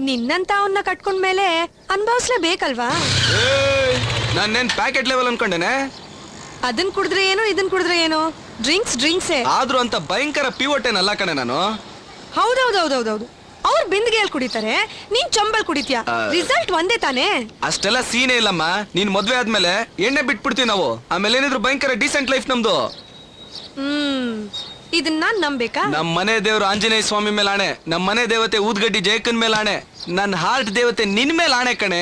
ನಿನ್ನಂತ ಅವನ್ನ ಕಟ್ಕೊಂಡ್ಮೇಲೆ ಅನ್ಭವಿಸ್ಲೇಬೇಕಲ್ವಾ? ನಾನೇನ್ ಪ್ಯಾಕೆಟ್ ಲೆವೆಲ್ ಅನ್ಕೊಂಡೇನೆ. ಅದನ್ ಕುಡಿದ್ರೆ ಏನು ಇದನ್ ಕುಡಿದ್ರೆ ಏನು, ಡ್ರಿಂಕ್ಸೇ. ಆದ್ರೂ ಅಂತ ಭಯಂಕರ ಪಿವೋಟೇನಲ್ಲ ಕಣೆ ನಾನು. ಹೌದೌದೌದೌದೌದು. ಅವ್ರು ಬಿಂದಿಗೆಯಲ್ಲಿ ಕುಡಿತಾರೆ, ನೀನ್ ಚಂಬಲ್ ಕುಡಿತೀಯ. ರಿಸಲ್ಟ್ ಒಂದೇ ತಾನೇ. ಅಷ್ಟೆಲ್ಲ ಸೀನೇ ಇಲ್ಲಮ್ಮ. ನೀನ್ ಮದ್ವೆ ಆದ್ಮೇಲೆ ಎಣ್ಣೆ ಬಿಟ್ಬಿಡ್ತೀವಿ ನಾವು. ಆಮೇಲೆ ಏನಿದ್ರು ಭಯಂಕರ ಡೀಸೆಂಟ್ ಲೈಫ್ ನಮ್ದು. ಇದನ್ನ ನಂಬೇಕಾ? ನಮ್ ಮನೆ ದೇವ್ರು ಆಂಜನೇಯ ಸ್ವಾಮಿ ಮೇಲೆ ಆಣೆ, ನಮ್ ಮನೆ ದೇವತೆ ಊದ್ಗಡ್ಡಿ ಜಯಕನ್ ಮೇಲೆ ಆಣೆ, ನನ್ ಹಾರ್ಟ್ ದೇವತೆ ನಿನ್ ಮೇಲೆ ಆಣೆ ಕಣೆ.